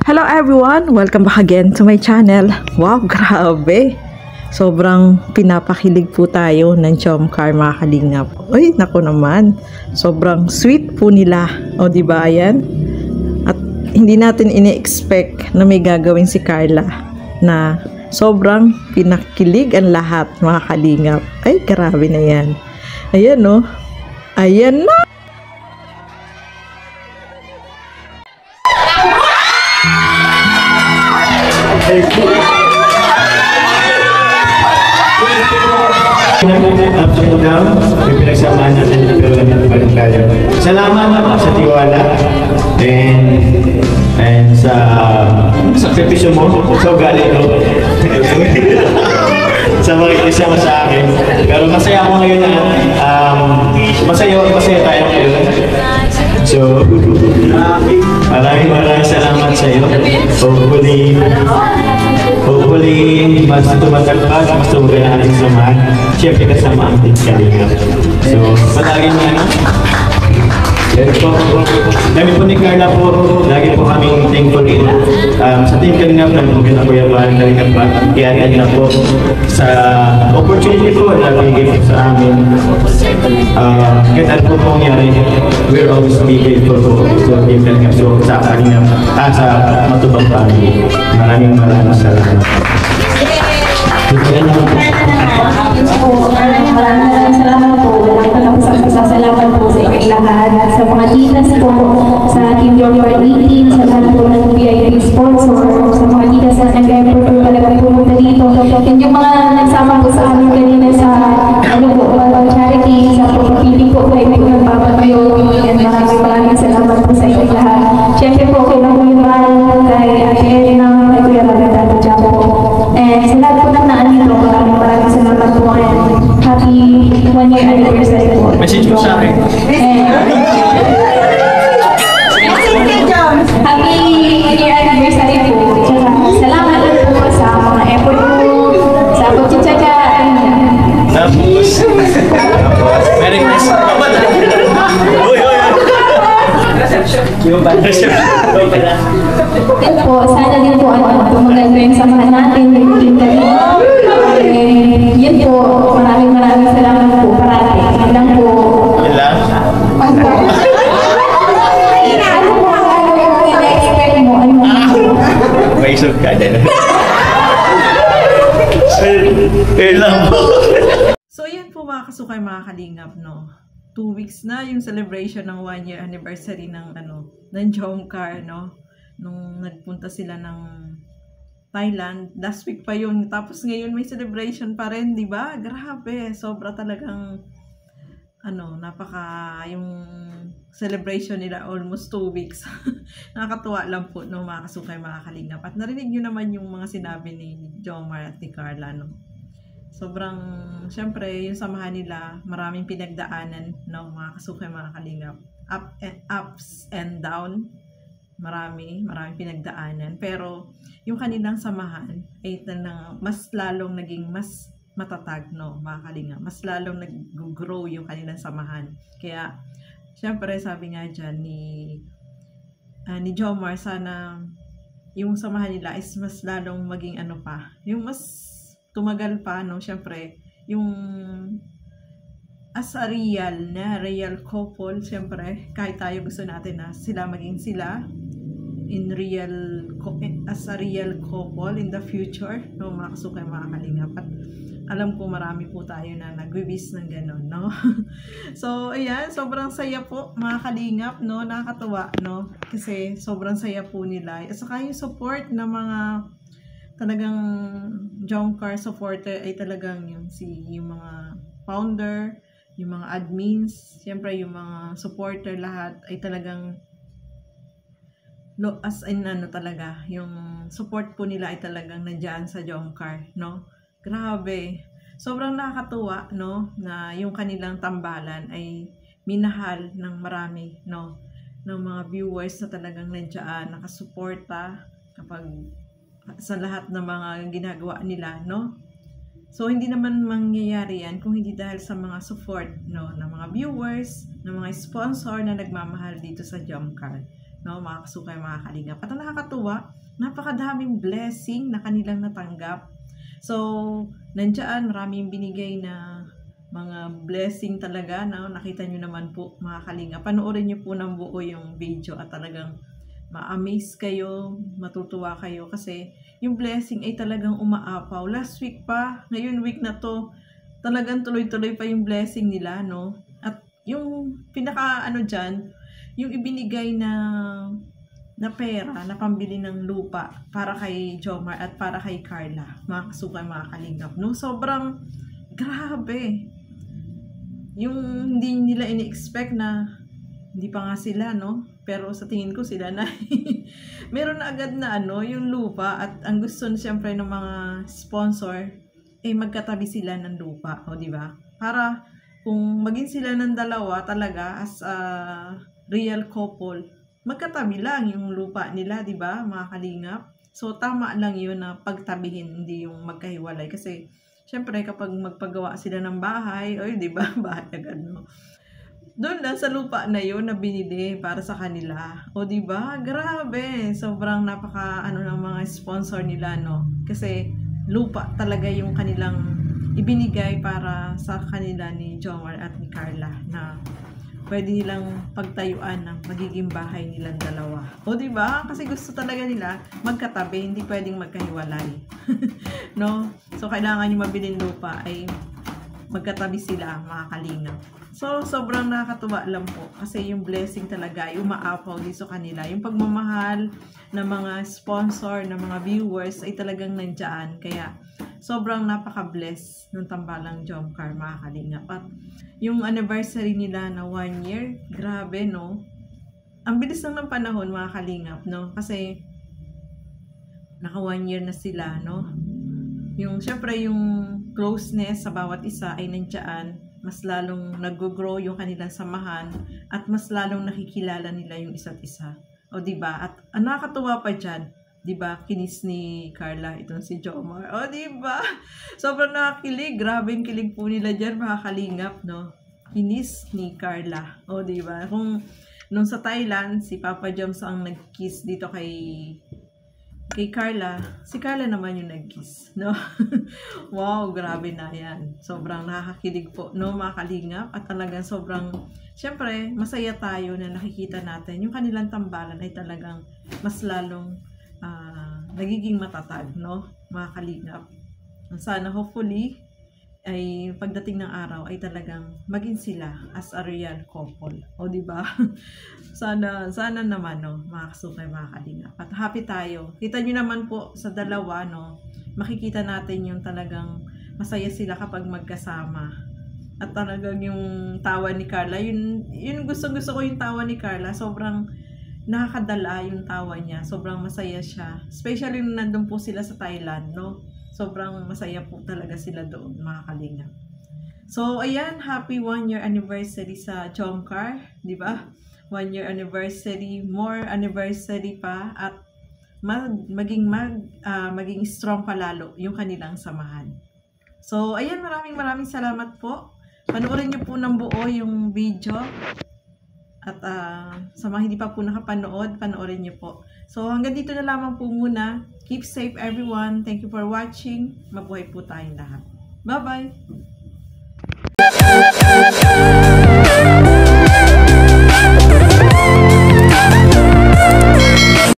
Hello everyone! Welcome back again to my channel. Wow, grabe! Sobrang pinapakilig po tayo ng Jomcar mga kalingap. Uy, naku naman. Sobrang sweet po nila. O, diba ayan? At hindi natin ini-expect na may gagawin si Carla na sobrang pinakilig ang lahat mga kalingap. Ay, grabe na yan. Ayan o. Ayan na! Up and down, may pinagsamaan natin ng Pilipino Balinkaya. Salamat sa tiwala and sa sakripisyo mo, sa ugali ko. Sa mga isama sa akin. Pero masaya ako ngayon na masaya tayo ngayon. So, maraming salamat sa iyo. Hopefully, mas tumatagpag, mas tumagana ang samahan. Siyempre kasama ang Team Kalingap. So, palagi na dami po ni Carla po, lagi po kaming thankful sa Team Kalingap na po kinakuyaban, Kalingap pa. Kaya na po sa opportunity po na bigay sa amin. Kahit ano po mangyari, we're always be grateful po sa Team Kalingap. So, sa Kalingap, sa Matubang family. Maraming salamat. Maraming salamat po. Salamat po sa inyong lahat. Sa mga titas po, sa Team Jomcar 18, sa lahat po ng VIP sponsor, sa mga titas na nag-effort po talaga pumunta dito. And yung mga nagsama po sa amin kanina sa charity, sa pagpipili po kayo po ng papatayo. And maraming salamat po sa inyong lahat. Siyempre po, kay Nakuliman, kay Ate Elena, kay Kuya Magandang Dyan po. And sa lahat po ng naanito, maraming salamat po. Happy 1-year anniversary po. Message mo sa akin. Happy 1-year anniversary po. Salamat po sa mga effort po, sa pagtsatsaga. Tapos, Merry Christmas. Yan po, sana din po tumagal ko yung samahan natin. Yan po, maraming salamat po parati. Yan lang po. Yan lang? Ano po? I-expect mo? Ano mo? May isog ka din. Yan lang po. So, yan po mga kasukay, mga kalingap, no? 2 weeks na yung celebration ng 1-year anniversary ng Jomcar, no? Nung nagpunta sila ng Thailand, last week pa yun. Tapos ngayon may celebration pa rin, di ba? Grabe, sobra talagang yung celebration nila almost 2 weeks. Nakakatuwa lang po, no, mga kasukay, mga kalingap. At narinig nyo naman yung mga sinabi ni Jomar at ni Carla, no? Sobrang, syempre, yung samahan nila, maraming pinagdaanan, no, mga kasukay, mga kalingap. Ups and down, maraming pinagdaanan. Pero, yung kanilang samahan, ay mas lalong naging mas matatag, no, mga kalingap. Mas lalong nag-grow yung kanilang samahan. Kaya, syempre, sabi nga dyan ni Jomar, sana yung samahan nila is mas lalong maging yung mas tumagal pa, no? Siyempre, yung as a real couple, siyempre, kahit tayo gusto natin na sila maging sila as a real couple in the future, no, mga kasukay, mga kalingap. At alam ko marami po tayo na nag-wish ng gano'n, no? So, ayan, sobrang saya po, mga kalingap, no? Nakakatuwa, no? Kasi sobrang saya po nila. At saka yung support ng mga talagang Jomcar supporter ay talagang yung mga founder, yung mga admins, siyempre yung mga supporter, lahat ay talagang as in talaga, yung support po nila ay talagang nandiyan sa Jomcar, no? Grabe. Sobrang nakakatuwa, no, na yung kanilang tambalan ay minahal ng marami, no, ng mga viewers na talagang nandiyan, nakasuporta kapag sa lahat ng mga ginagawa nila, no? So, hindi naman mangyayari yan kung hindi dahil sa mga support, no, ng mga viewers, ng mga sponsor na nagmamahal dito sa Jomcar. no, mga kasukay, mga kalingap. At ang nakakatuwa, napakadaming blessing na kanilang natanggap. So, nandiyan, maraming binigay na mga blessing talaga, no? Nakita nyo naman po, mga kalingap. Panoorin nyo po ng buo yung video at talagang ma-amaze kayo, matutuwa kayo kasi yung blessing ay talagang umaapaw. Last week pa, ngayon week na to, talagang tuloy-tuloy pa yung blessing nila, no? At yung pinaka dyan, yung ibinigay na pera na pambili ng lupa para kay Jomar at para kay Carla, mga kasukay, mga kalingap, no? Sobrang grabe. Yung hindi nila ini-expect na hindi pa nga sila, no? Pero sa tingin ko sila na meron na agad na yung lupa at ang gusto siyempre ng mga sponsor magkatabi sila ng lupa, o di ba? Para kung maging sila ng dalawa talaga as a real couple, magkatabi lang yung lupa nila, di ba, mga kalingap? So tama lang yun na pagtabihin, hindi yung magkahiwalay kasi syempre kapag magpagawa sila ng bahay, o di ba, bahay agad, no? Doon lang sa lupa na yun na binili para sa kanila. O di ba? Grabe. Sobrang napaka ng mga sponsor nila, no? Kasi lupa talaga yung kanilang ibinigay para sa kanila ni Jomar at ni Carla na pwede nilang pagtayuan ng magiging bahay nilang dalawa. O di ba? Kasi gusto talaga nila magkatabi, hindi pwedeng magkahiwalay. No? So kailangan yung mabiling lupa ay magkatabi sila, mga kalingap. So, sobrang nakakatuwa lang po kasi yung blessing talaga ay umaapaw dito sa kanila. Yung pagmamahal ng mga sponsor, ng mga viewers ay talagang nandyan. Kaya, sobrang napaka-bless ng Tambalang Jomcar, mga kalingap. At yung anniversary nila na 1 year, grabe, no? Ang bilis lang ng panahon, mga kalingap, no? Kasi, naka 1 year na sila, no? Yung, syempre, yung closeness sa bawat isa ay nandyan. Mas lalong nag-grow yung kanilang samahan at mas lalong nakikilala nila yung isa't isa. O diba? At nakakatuwa pa dyan, diba? Kinis ni Carla itong si Jomar. O diba? Sobrang nakakilig. Grabe yung kilig po nila dyan, mga kalingap, no? Kinis ni Carla. O diba? Kung nung sa Thailand, si Papa Joms ang nag-kiss dito kay Carla, si Carla naman yung nag-kiss, no? Wow, grabe na yan. Sobrang nakakakilig po, no, mga kalingap. At talagang sobrang, syempre, masaya tayo na nakikita natin yung kanilang tambalan ay talagang mas lalong nagiging matatag, no, mga kalingap. Sana hopefully, ay pagdating ng araw ay talagang maging sila as a real couple. O diba? Sana naman, no, mga kasukay, mga kalingap. At happy tayo. Kita nyo naman po sa dalawa, no, makikita natin yung talagang masaya sila kapag magkasama. At talagang yung tawa ni Carla, yun gusto ko yung tawa ni Carla. Sobrang nakakadala yung tawa niya. Sobrang masaya siya. Especially nung nandun po sila sa Thailand, no. Sobrang masaya po talaga sila doon, mga kalingap. So, ayan, happy 1 year anniversary sa Jomcar, di ba? 1 year anniversary, more anniversary pa, at maging strong palalo yung kanilang samahan. So, ayan, maraming salamat po. Panoorin niyo po ng buo yung video. At sa mga hindi pa po nakapanood, panoorin niyo po. So, hanggang dito na lamang po muna. Keep safe everyone. Thank you for watching. Mabuhay po tayong lahat. Bye-bye!